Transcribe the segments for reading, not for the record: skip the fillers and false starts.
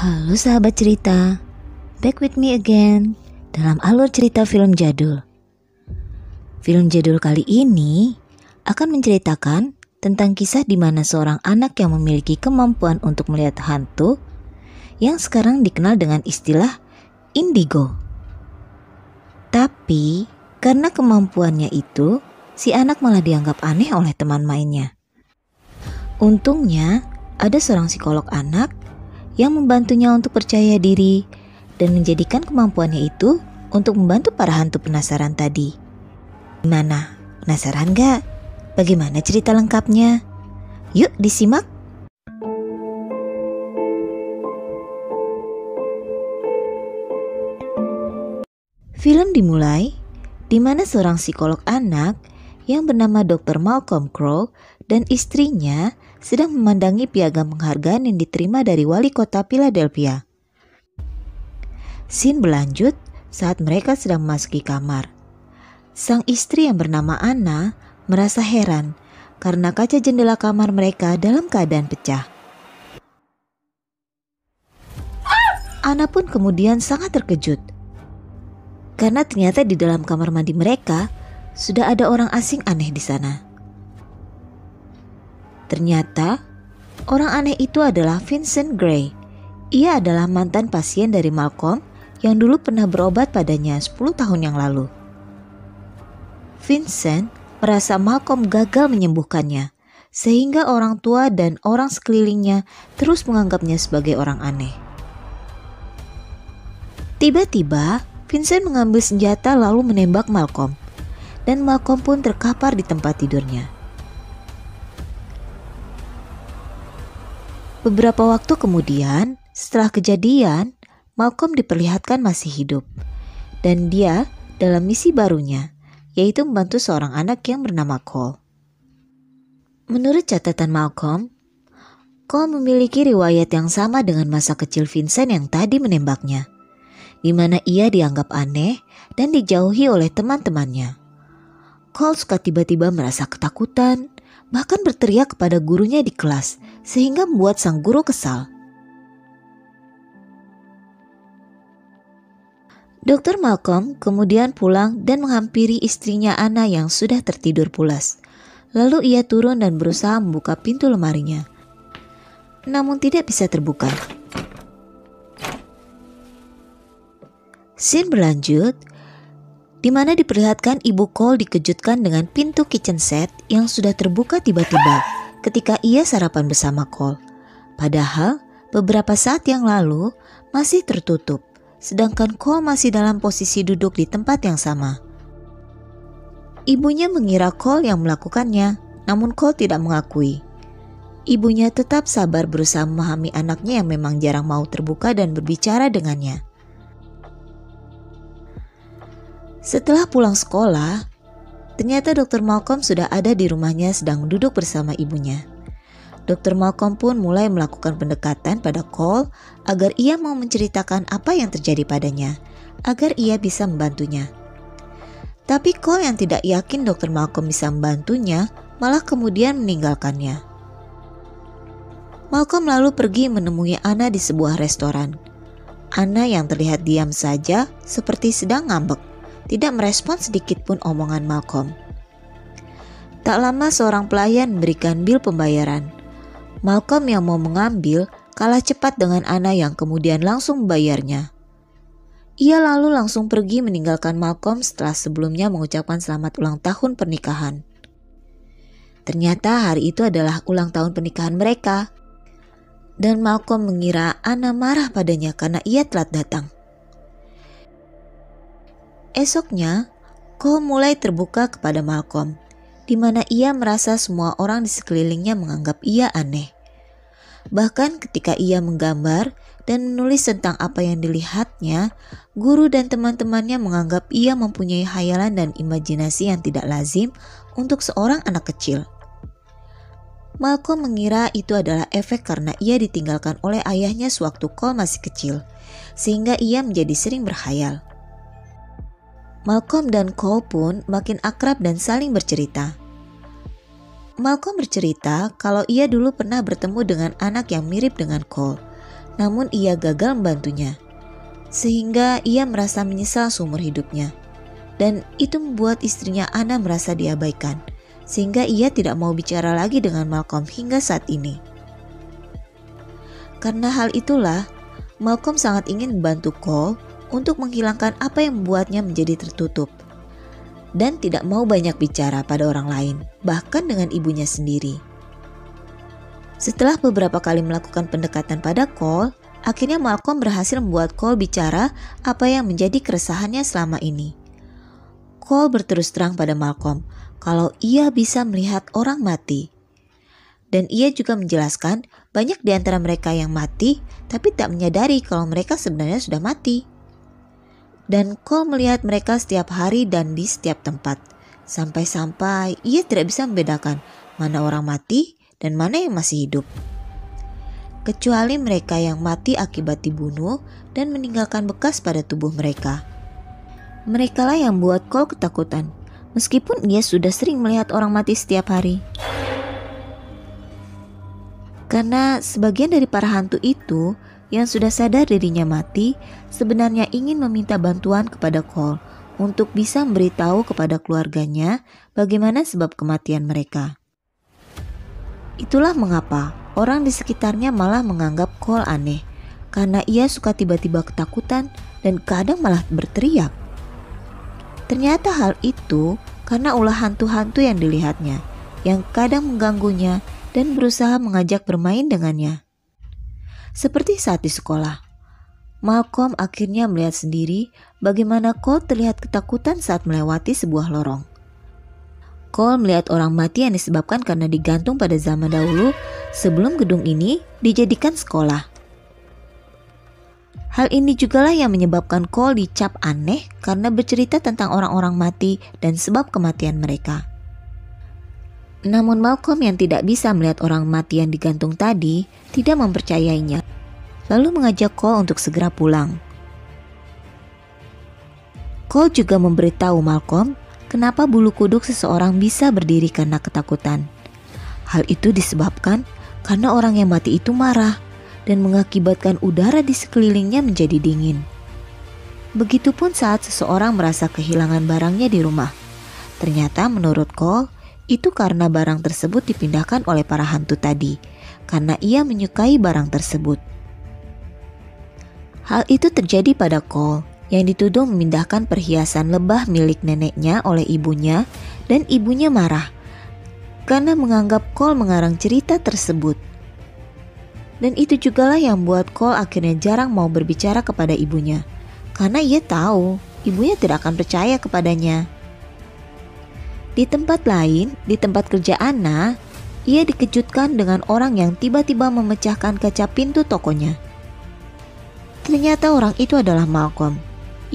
Halo sahabat cerita, back with me again dalam alur cerita film jadul. Film jadul kali ini akan menceritakan tentang kisah di mana seorang anak yang memiliki kemampuan untuk melihat hantu yang sekarang dikenal dengan istilah indigo. Tapi karena kemampuannya itu, si anak malah dianggap aneh oleh teman mainnya. Untungnya ada seorang psikolog anak yang membantunya untuk percaya diri dan menjadikan kemampuannya itu untuk membantu para hantu penasaran tadi. Gimana? Penasaran gak? Bagaimana cerita lengkapnya? Yuk disimak! Film dimulai di mana seorang psikolog anak yang bernama Dr. Malcolm Crowe dan istrinya sedang memandangi piagam penghargaan yang diterima dari wali kota Philadelphia. Scene berlanjut saat mereka sedang memasuki kamar. Sang istri yang bernama Anna merasa heran karena kaca jendela kamar mereka dalam keadaan pecah. Anna pun kemudian sangat terkejut karena ternyata di dalam kamar mandi mereka sudah ada orang asing aneh di sana. Ternyata orang aneh itu adalah Vincent Gray. Ia adalah mantan pasien dari Malcolm yang dulu pernah berobat padanya 10 tahun yang lalu. Vincent merasa Malcolm gagal menyembuhkannya, sehingga orang tua dan orang sekelilingnya terus menganggapnya sebagai orang aneh. Tiba-tiba Vincent mengambil senjata lalu menembak Malcolm, dan Malcolm pun terkapar di tempat tidurnya. Beberapa waktu kemudian, setelah kejadian, Malcolm diperlihatkan masih hidup. Dan dia dalam misi barunya, yaitu membantu seorang anak yang bernama Cole. Menurut catatan Malcolm, Cole memiliki riwayat yang sama dengan masa kecil Vincent yang tadi menembaknya, di mana ia dianggap aneh dan dijauhi oleh teman-temannya. Cole suka tiba-tiba merasa ketakutan, bahkan berteriak kepada gurunya di kelas, sehingga membuat sang guru kesal. Dr. Malcolm kemudian pulang dan menghampiri istrinya Anna yang sudah tertidur pulas. Lalu ia turun dan berusaha membuka pintu lemarinya, namun tidak bisa terbuka. Scene berlanjut di mana diperlihatkan ibu Cole dikejutkan dengan pintu kitchen set yang sudah terbuka tiba-tiba ketika ia sarapan bersama Cole. Padahal beberapa saat yang lalu masih tertutup, sedangkan Cole masih dalam posisi duduk di tempat yang sama. Ibunya mengira Cole yang melakukannya, namun Cole tidak mengakui. Ibunya tetap sabar berusaha memahami anaknya yang memang jarang mau terbuka dan berbicara dengannya. Setelah pulang sekolah, ternyata Dr. Malcolm sudah ada di rumahnya sedang duduk bersama ibunya. Dr. Malcolm pun mulai melakukan pendekatan pada Cole agar ia mau menceritakan apa yang terjadi padanya, agar ia bisa membantunya. Tapi Cole yang tidak yakin Dr. Malcolm bisa membantunya, malah kemudian meninggalkannya. Malcolm lalu pergi menemui Anna di sebuah restoran. Anna yang terlihat diam saja seperti sedang ngambek, tidak merespon sedikit pun omongan Malcolm. Tak lama seorang pelayan memberikan bil pembayaran. Malcolm yang mau mengambil kalah cepat dengan Anna yang kemudian langsung membayarnya. Ia lalu langsung pergi meninggalkan Malcolm setelah sebelumnya mengucapkan selamat ulang tahun pernikahan. Ternyata hari itu adalah ulang tahun pernikahan mereka. Dan Malcolm mengira Anna marah padanya karena ia telat datang. Esoknya, Cole mulai terbuka kepada Malcolm, di mana ia merasa semua orang di sekelilingnya menganggap ia aneh. Bahkan ketika ia menggambar dan menulis tentang apa yang dilihatnya, guru dan teman-temannya menganggap ia mempunyai khayalan dan imajinasi yang tidak lazim untuk seorang anak kecil. Malcolm mengira itu adalah efek karena ia ditinggalkan oleh ayahnya sewaktu Cole masih kecil, sehingga ia menjadi sering berkhayal. Malcolm dan Cole pun makin akrab dan saling bercerita. Malcolm bercerita kalau ia dulu pernah bertemu dengan anak yang mirip dengan Cole, namun ia gagal membantunya. Sehingga ia merasa menyesal seumur hidupnya. Dan itu membuat istrinya Anna merasa diabaikan, sehingga ia tidak mau bicara lagi dengan Malcolm hingga saat ini. Karena hal itulah, Malcolm sangat ingin membantu Cole untuk menghilangkan apa yang membuatnya menjadi tertutup. Dan tidak mau banyak bicara pada orang lain, bahkan dengan ibunya sendiri. Setelah beberapa kali melakukan pendekatan pada Cole, akhirnya Malcolm berhasil membuat Cole bicara apa yang menjadi keresahannya selama ini. Cole berterus terang pada Malcolm kalau ia bisa melihat orang mati. Dan ia juga menjelaskan banyak di antara mereka yang mati tapi tak menyadari kalau mereka sebenarnya sudah mati. Dan Cole melihat mereka setiap hari dan di setiap tempat. Sampai-sampai ia tidak bisa membedakan mana orang mati dan mana yang masih hidup. Kecuali mereka yang mati akibat dibunuh dan meninggalkan bekas pada tubuh mereka. Merekalah yang membuat Cole ketakutan, meskipun ia sudah sering melihat orang mati setiap hari. Karena sebagian dari para hantu itu yang sudah sadar dirinya mati, sebenarnya ingin meminta bantuan kepada Cole untuk bisa memberitahu kepada keluarganya bagaimana sebab kematian mereka. Itulah mengapa orang di sekitarnya malah menganggap Cole aneh, karena ia suka tiba-tiba ketakutan dan kadang malah berteriak. Ternyata hal itu karena ulah hantu-hantu yang dilihatnya, yang kadang mengganggunya dan berusaha mengajak bermain dengannya. Seperti saat di sekolah, Malcolm akhirnya melihat sendiri bagaimana Cole terlihat ketakutan saat melewati sebuah lorong. Cole melihat orang mati yang disebabkan karena digantung pada zaman dahulu sebelum gedung ini dijadikan sekolah. Hal ini jugalah yang menyebabkan Cole dicap aneh karena bercerita tentang orang-orang mati dan sebab kematian mereka. Namun Malcolm yang tidak bisa melihat orang mati yang digantung tadi tidak mempercayainya, lalu mengajak Cole untuk segera pulang. Cole juga memberitahu Malcolm kenapa bulu kuduk seseorang bisa berdiri karena ketakutan. Hal itu disebabkan karena orang yang mati itu marah dan mengakibatkan udara di sekelilingnya menjadi dingin. Begitupun saat seseorang merasa kehilangan barangnya di rumah. Ternyata menurut Cole, itu karena barang tersebut dipindahkan oleh para hantu tadi, karena ia menyukai barang tersebut. Hal itu terjadi pada Cole, yang dituduh memindahkan perhiasan lebah milik neneknya oleh ibunya, dan ibunya marah, karena menganggap Cole mengarang cerita tersebut. Dan itu jugalah yang membuat Cole akhirnya jarang mau berbicara kepada ibunya, karena ia tahu ibunya tidak akan percaya kepadanya. Di tempat lain, di tempat kerja Anna, ia dikejutkan dengan orang yang tiba-tiba memecahkan kaca pintu tokonya. Ternyata orang itu adalah Malcolm.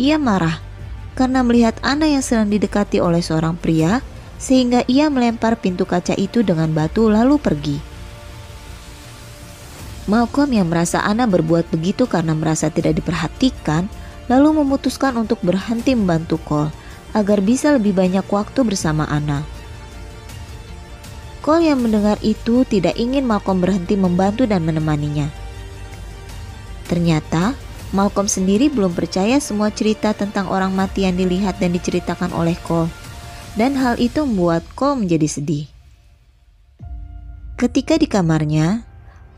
Ia marah karena melihat Anna yang sedang didekati oleh seorang pria, sehingga ia melempar pintu kaca itu dengan batu lalu pergi. Malcolm yang merasa Anna berbuat begitu karena merasa tidak diperhatikan, lalu memutuskan untuk berhenti membantu Cole agar bisa lebih banyak waktu bersama Anna. Cole yang mendengar itu tidak ingin Malcolm berhenti membantu dan menemaninya. Ternyata Malcolm sendiri belum percaya semua cerita tentang orang mati yang dilihat dan diceritakan oleh Cole, dan hal itu membuat Cole menjadi sedih. Ketika di kamarnya,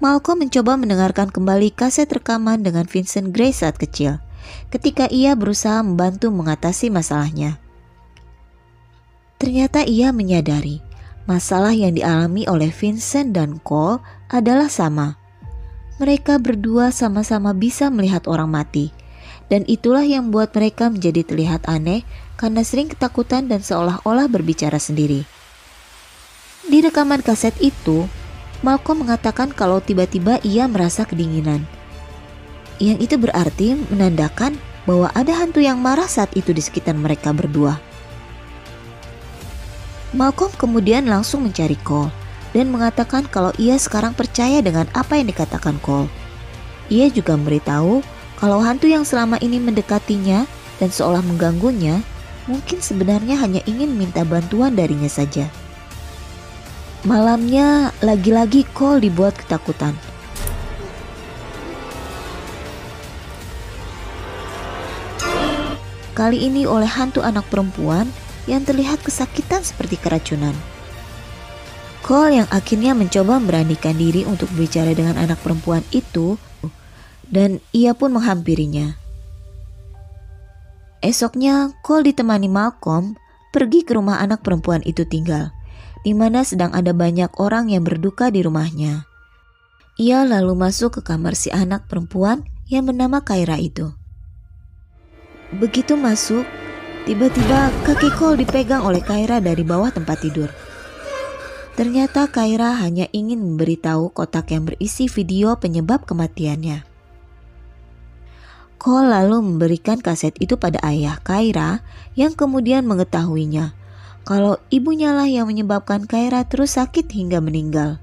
Malcolm mencoba mendengarkan kembali kaset rekaman dengan Vincent Gray saat kecil, ketika ia berusaha membantu mengatasi masalahnya. Ternyata ia menyadari masalah yang dialami oleh Vincent dan Cole adalah sama. Mereka berdua sama-sama bisa melihat orang mati, dan itulah yang membuat mereka menjadi terlihat aneh karena sering ketakutan dan seolah-olah berbicara sendiri. Di rekaman kaset itu, Malcolm mengatakan kalau tiba-tiba ia merasa kedinginan. Yang itu berarti menandakan bahwa ada hantu yang marah saat itu di sekitar mereka berdua. Malcolm kemudian langsung mencari Cole dan mengatakan kalau ia sekarang percaya dengan apa yang dikatakan Cole. Ia juga memberitahu kalau hantu yang selama ini mendekatinya dan seolah mengganggunya mungkin sebenarnya hanya ingin minta bantuan darinya saja. Malamnya, lagi-lagi Cole dibuat ketakutan. kali ini oleh hantu anak perempuan yang terlihat kesakitan seperti keracunan. Cole yang akhirnya mencoba memberanikan diri untuk berbicara dengan anak perempuan itu, dan ia pun menghampirinya. Esoknya, Cole ditemani Malcolm pergi ke rumah anak perempuan itu tinggal, di mana sedang ada banyak orang yang berduka di rumahnya. Ia lalu masuk ke kamar si anak perempuan yang bernama Kyra itu. Begitu masuk, tiba-tiba kaki Cole dipegang oleh Kyra dari bawah tempat tidur. Ternyata Kyra hanya ingin memberitahu kotak yang berisi video penyebab kematiannya. Cole lalu memberikan kaset itu pada ayah Kyra yang kemudian mengetahuinya kalau ibunya lah yang menyebabkan Kyra terus sakit hingga meninggal.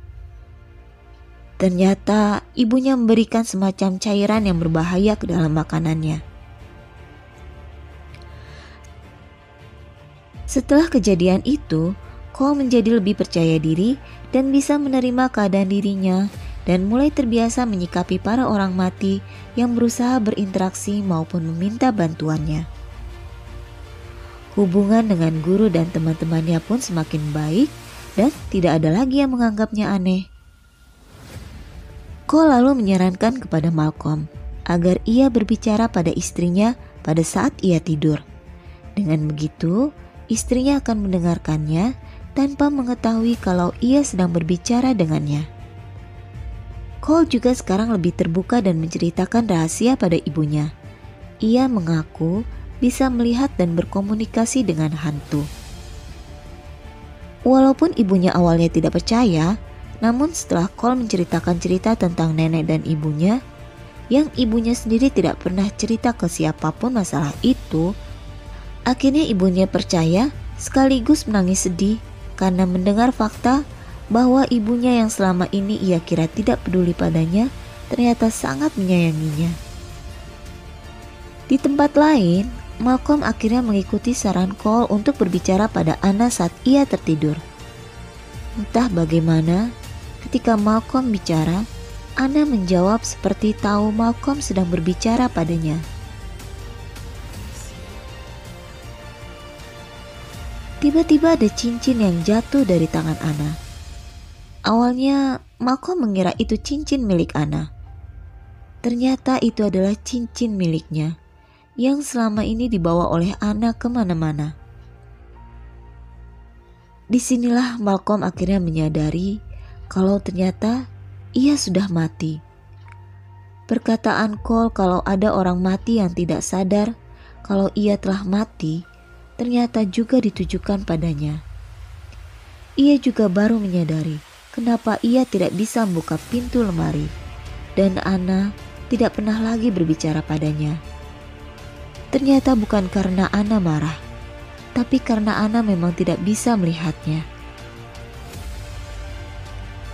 Ternyata ibunya memberikan semacam cairan yang berbahaya ke dalam makanannya. Setelah kejadian itu, Cole menjadi lebih percaya diri dan bisa menerima keadaan dirinya dan mulai terbiasa menyikapi para orang mati yang berusaha berinteraksi maupun meminta bantuannya. Hubungan dengan guru dan teman-temannya pun semakin baik dan tidak ada lagi yang menganggapnya aneh. Cole lalu menyarankan kepada Malcolm agar ia berbicara pada istrinya pada saat ia tidur. Dengan begitu, istrinya akan mendengarkannya tanpa mengetahui kalau ia sedang berbicara dengannya. Cole juga sekarang lebih terbuka dan menceritakan rahasia pada ibunya. Ia mengaku bisa melihat dan berkomunikasi dengan hantu. Walaupun ibunya awalnya tidak percaya, namun setelah Cole menceritakan cerita tentang nenek dan ibunya, yang ibunya sendiri tidak pernah cerita ke siapapun masalah itu, akhirnya ibunya percaya sekaligus menangis sedih karena mendengar fakta bahwa ibunya yang selama ini ia kira tidak peduli padanya ternyata sangat menyayanginya. Di tempat lain, Malcolm akhirnya mengikuti saran Cole untuk berbicara pada Anna saat ia tertidur. Entah bagaimana, ketika Malcolm bicara, Anna menjawab seperti tahu Malcolm sedang berbicara padanya. Tiba-tiba ada cincin yang jatuh dari tangan Anna. Awalnya Malcolm mengira itu cincin milik Anna. Ternyata itu adalah cincin miliknya yang selama ini dibawa oleh Anna kemana-mana. Disinilah Malcolm akhirnya menyadari kalau ternyata ia sudah mati. Perkataan Cole kalau ada orang mati yang tidak sadar kalau ia telah mati ternyata juga ditujukan padanya. Ia juga baru menyadari kenapa ia tidak bisa membuka pintu lemari dan Anna tidak pernah lagi berbicara padanya. Ternyata bukan karena Anna marah, tapi karena Anna memang tidak bisa melihatnya.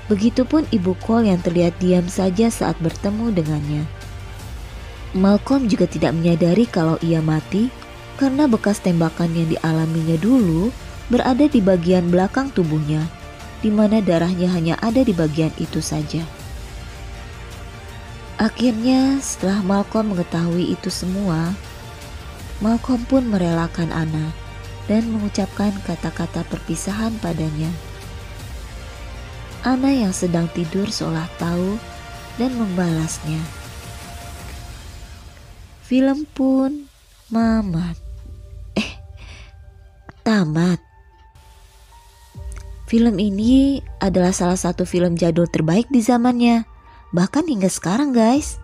Begitupun ibu Cole yang terlihat diam saja saat bertemu dengannya. Malcolm juga tidak menyadari kalau ia mati karena bekas tembakan yang dialaminya dulu berada di bagian belakang tubuhnya, di mana darahnya hanya ada di bagian itu saja. Akhirnya setelah Malcolm mengetahui itu semua, Malcolm pun merelakan Anna dan mengucapkan kata-kata perpisahan padanya. Anna yang sedang tidur seolah tahu dan membalasnya. Film pun tamat. Film ini adalah salah satu film jadul terbaik di zamannya, bahkan hingga sekarang guys.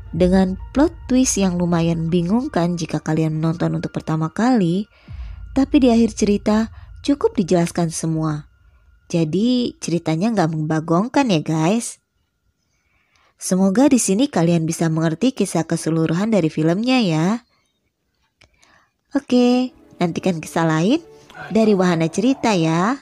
Dengan plot twist yang lumayan membingungkan jika kalian menonton untuk pertama kali, tapi di akhir cerita cukup dijelaskan semua. Jadi ceritanya nggak membagongkan ya guys. Semoga di sini kalian bisa mengerti kisah keseluruhan dari filmnya ya. Oke, nantikan kisah lain dari Wahana Cerita ya.